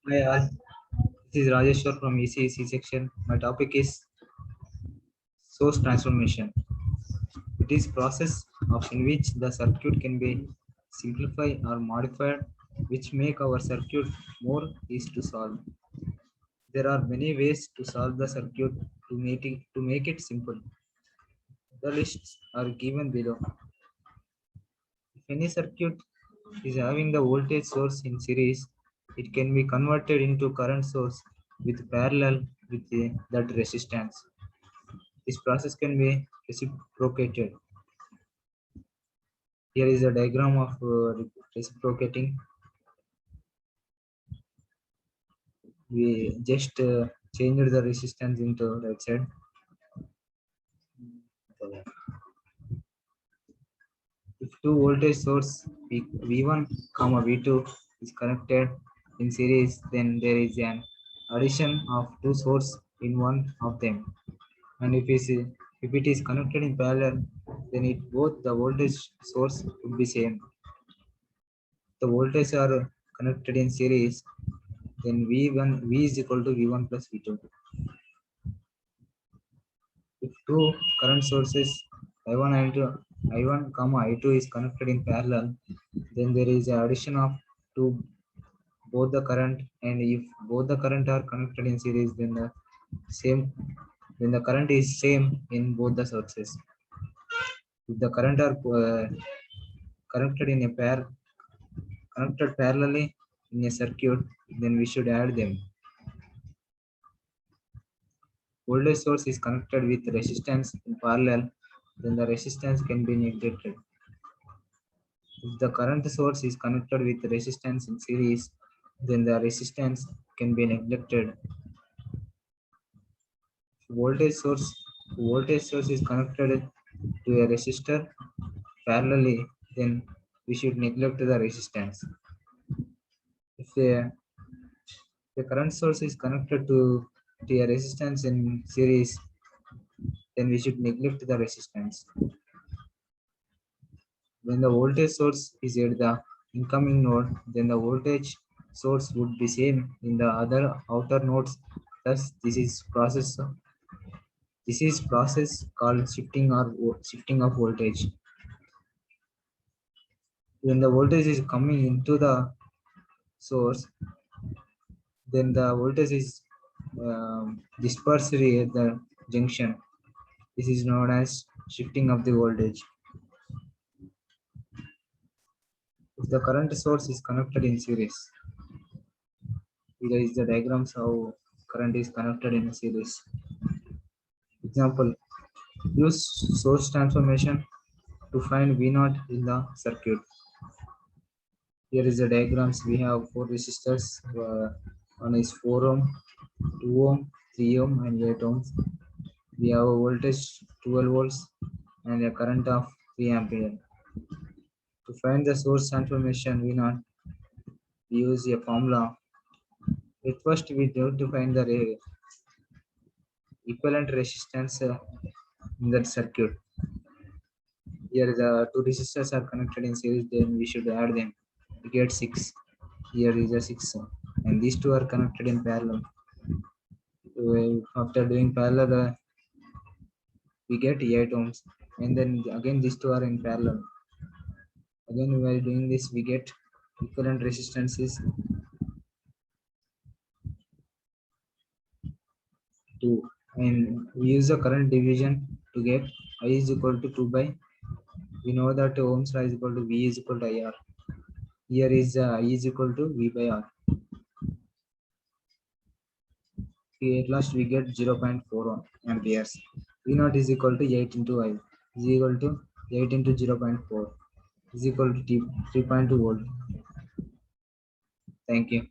Hi all, this is Rajeshwar from ECEC section. My topic is source transformation. It is process of in which the circuit can be simplified or modified, which make our circuit more easy to solve. There are many ways to solve the circuit to make it simple. The lists are given below. If any circuit is having the voltage source in series, it can be converted into current source with parallel with that resistance. This process can be reciprocated. Here is a diagram of reciprocating. We just changed the resistance into right side. If two voltage source V1 comma V2 is connected in series, then there is an addition of two source in one of them. And if it is connected in parallel, then it both the voltage source would be same. The voltage are connected in series, then V is equal to V1 plus V2. If two current sources I1 and I1 comma I2 is connected in parallel, then there is a addition of two both the current, and if both the current are connected in series, same then the current is same in both the sources. If the current are connected in a connected parallelly in a circuit, then we should add them. Voltage source is connected with resistance in parallel, then the resistance can be neglected. If the current source is connected with resistance in series, then the resistance can be neglected. Voltage source is connected to a resistor parallelly, then we should neglect the resistance. If the current source is connected to a resistance in series, then we should neglect the resistance. When the voltage source is at the incoming node, then the voltage source would be same in the other outer nodes. Thus, this is process called shifting of voltage. When the voltage is coming into the source, then the voltage is dispersed at the junction. This is known as shifting of the voltage. If the current source is connected in series, here is the diagrams how current is connected in a series. Example, use source transformation to find V0 in the circuit. Here is the diagrams. We have four resistors. One is 4 ohm, 2 ohm, 3 ohm, and 8 ohms. We have a voltage 12 volts and a current of 3 ampere. To find the source transformation V0, we use a formula. At first, we need to find the equivalent resistance in that circuit. Here, the two resistors are connected in series, then we should add them. We get 6. Here is a 6, and these two are connected in parallel. After doing parallel, we get 8 ohms, and then again these two are in parallel. Again, while doing this, we get equivalent resistances 2, and we use the current division to get I is equal to 2 by. We know that Ohm's law is equal to V is equal to IR. Here is I is equal to V by R. At last we get 0.4 amperes. V naught is equal to 8 into I is equal to 8 into 0.4 is equal to 3.2 volt. Thank you.